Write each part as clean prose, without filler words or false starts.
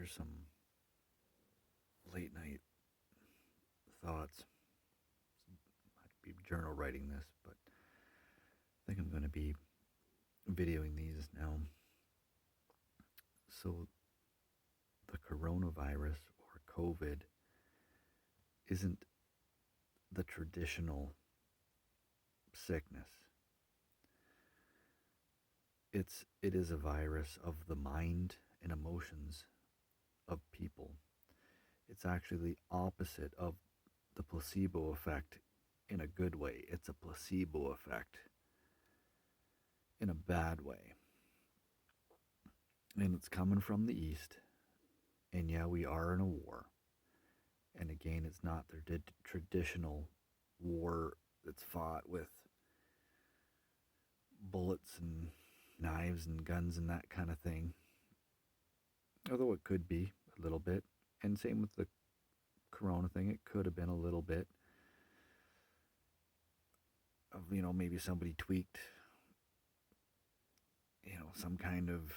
some late night thoughts. I'd be journal writing this, but I think I'm going to be videoing these now. So, the coronavirus or COVID isn't the traditional sickness. It is a virus of the mind and emotions of people. It's actually the opposite of the placebo effect in a good way. It's a placebo effect in a bad way. And it's coming from the east. And yeah, we are in a war. And again, it's not the traditional war that's fought with bullets and knives and guns and that kind of thing. Although it could be a little bit. And same with the corona thing, it could have been a little bit of, maybe somebody tweaked, some kind of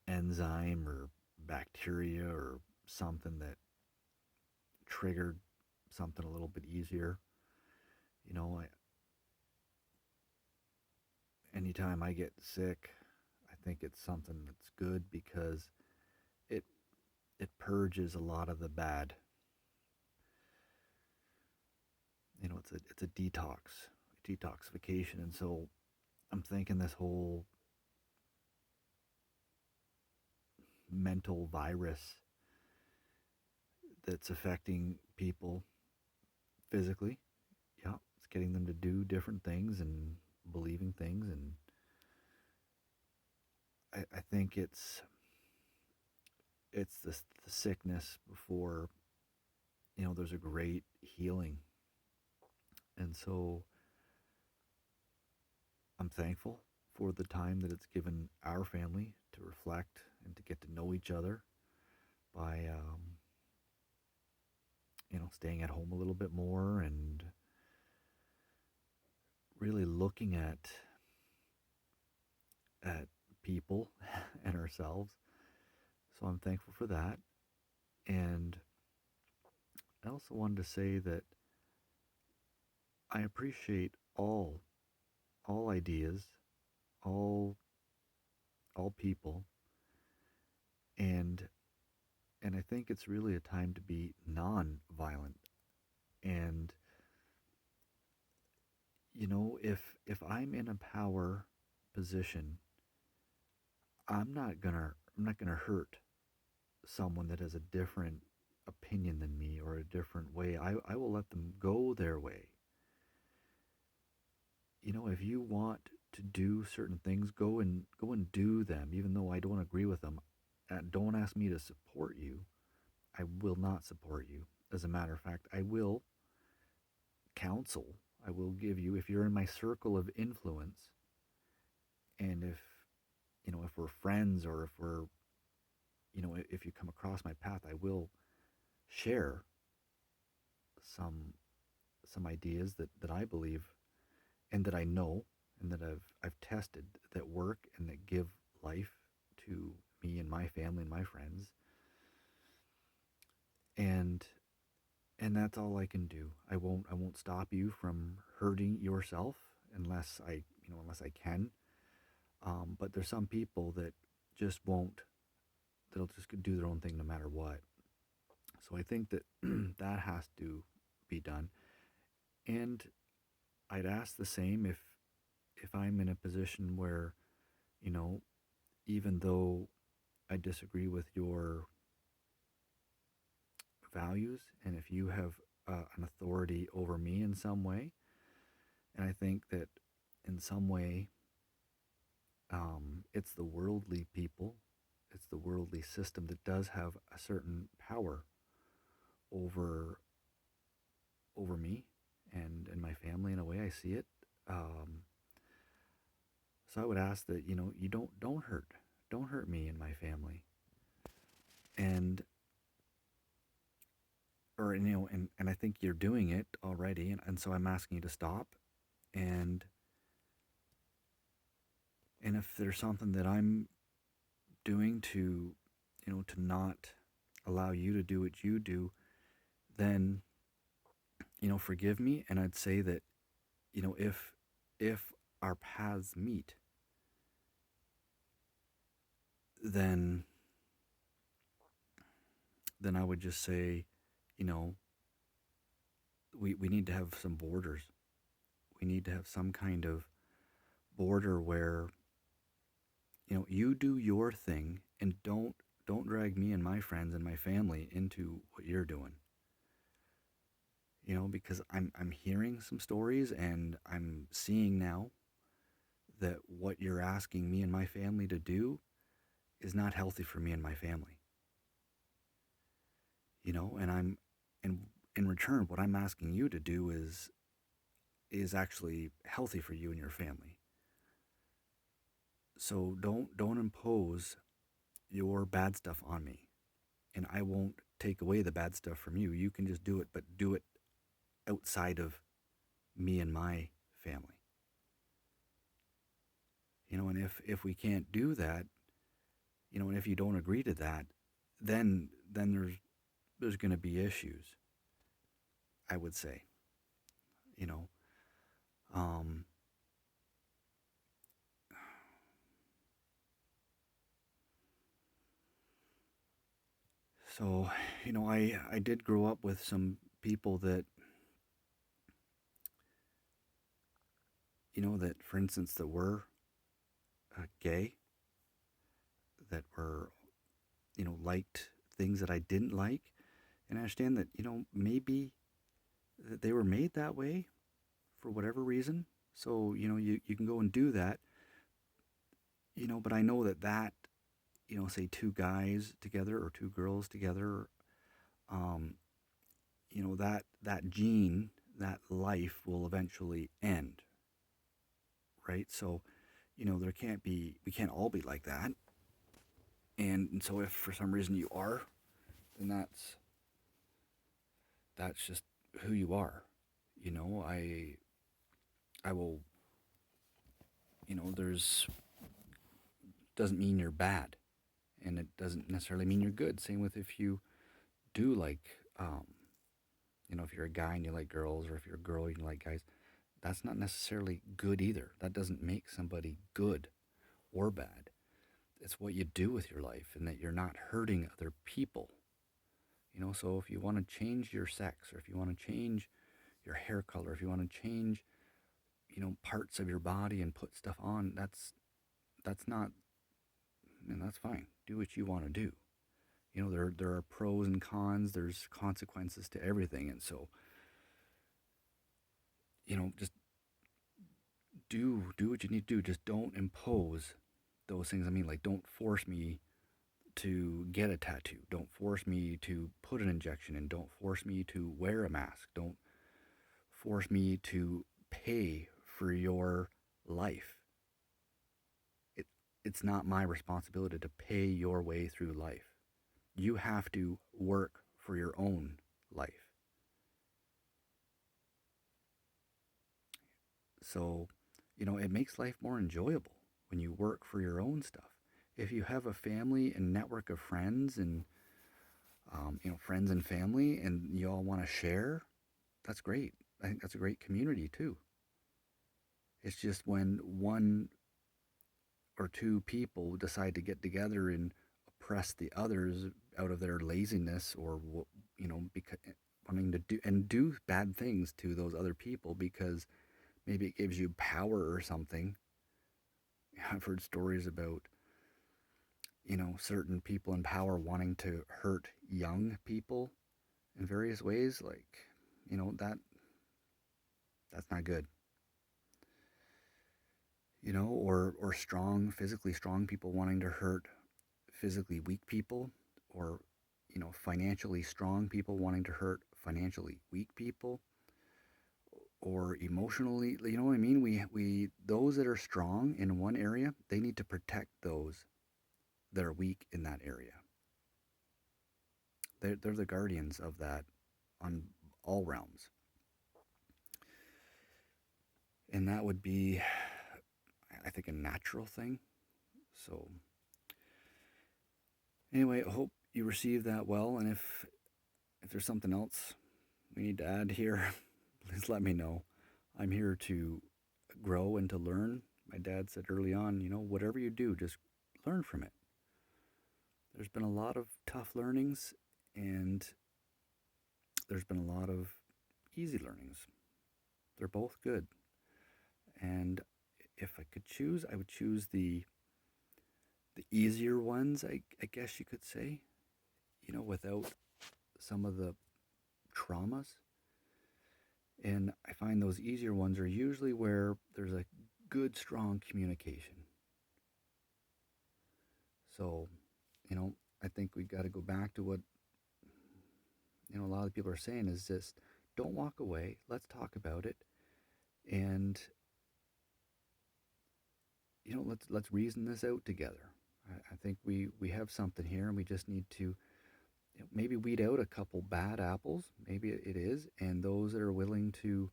enzyme or bacteria or something that triggered something a little bit easier. Anytime I get sick, I think it's something that's good because it it purges a lot of the bad. It's a detoxification, and so I'm thinking this whole mental virus that's affecting people physically. Yeah, it's getting them to do different things and believing things, and I think it's the sickness before there's a great healing, and so I'm thankful for the time that it's given our family to reflect and to get to know each other by staying at home a little bit more and really looking at people and ourselves. So I'm thankful for that. And I also wanted to say that I appreciate all ideas, all all people, and and I think it's really a time to be non-violent. And if I'm in a power position, I'm not gonna hurt someone that has a different opinion than me or a different way. I will let them go their way. If you want to do certain things, go and do them, even though I don't agree with them. Don't ask me to support you. I will not support you. As a matter of fact, I will counsel. I will give you, if you're in my circle of influence, and if we're friends, or if you come across my path, I will share some some ideas that I believe and that I know and that I've tested that work and that give life to me and my family and my friends. And that's all I can do. I won't stop you from hurting yourself unless I can. But there's some people that just won't. They'll just do their own thing no matter what. So I think that that has to be done. And I'd ask the same if I'm in a position where, you know, even though I disagree with your values, and if you have an authority over me in some way, and I think that in some way it's the worldly people, it's the worldly system that does have a certain power over me and my family in a way I see it. Um, so I would ask that you don't hurt me and my family, and or and I think you're doing it already, and so I'm asking you to stop, and if there's something that I'm doing to, to not allow you to do what you do, then, forgive me. And I'd say that, if our paths meet, then I would just say, you know, we need to have some borders. We need to have some kind of border where, you do your thing and don't drag me and my friends and my family into what you're doing. Because I'm hearing some stories and I'm seeing now that what you're asking me and my family to do is not healthy for me and my family. And in return what I'm asking you to do is actually healthy for you and your family. So don't impose your bad stuff on me, and I won't take away the bad stuff from you. You can just do it, but do it outside of me and my family. And if we can't do that, and if you don't agree to that, then there's going to be issues, I would say. You know, um, so I did grow up with some people that that, for instance, that were gay, that were liked things that I didn't like, and I understand that maybe that they were made that way for whatever reason. So you can go and do that, but I know that say two guys together or two girls together, um, that gene, that life will eventually end, right? So there can't be, we can't all be like that. And so if for some reason you are, then that's just who you are. I will, there's, doesn't mean you're bad, and it doesn't necessarily mean you're good. Same with if you do like, if you're a guy and you like girls, or if you're a girl and you like guys, that's not necessarily good either. That doesn't make somebody good or bad. It's what you do with your life, and that you're not hurting other people. So if you want to change your sex, or if you want to change your hair color, if you want to change, parts of your body and put stuff on, that's not, and that's fine. Do what you want to do. There are pros and cons. There's consequences to everything, and so just do what you need to do. Just don't impose those things. I mean, like, don't force me to get a tattoo. Don't force me to put an injection in. Don't force me to wear a mask. Don't force me to pay for your life. It, it's not my responsibility to pay your way through life. You have to work for your own life. So, it makes life more enjoyable when you work for your own stuff. If you have a family and network of friends and, friends and family, and you all want to share, that's great. I think that's a great community too. It's just when one or two people decide to get together and oppress the others out of their laziness, or because wanting to do bad things to those other people because maybe it gives you power or something. I've heard stories about certain people in power wanting to hurt young people in various ways, like that's not good. Or physically strong people wanting to hurt physically weak people, or financially strong people wanting to hurt financially weak people, or emotionally, you know what I mean? We those that are strong in one area, they need to protect those that are weak in that area. They're the guardians of that on all realms. And that would be, I think, a natural thing. So, Anyway, I hope you receive that well, and if there's something else we need to add here, please let me know. I'm here to grow and to learn. My dad said early on, whatever you do, just learn from it. There's been a lot of tough learnings, and there's been a lot of easy learnings. They're both good. And if I could choose, I would choose the easier ones, I guess you could say, without some of the traumas. And I find those easier ones are usually where there's a good, strong communication. So, I think we got to go back to what, a lot of people are saying is just don't walk away. Let's talk about it. And, let's reason this out together. I think we have something here and we just need to maybe weed out a couple bad apples. Maybe it is. And those that are willing to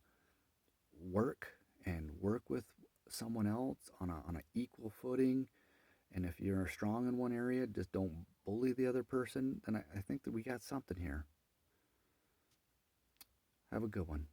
work and work with someone else on an equal footing. And if you're strong in one area, just don't bully the other person. Then I think that we got something here. Have a good one.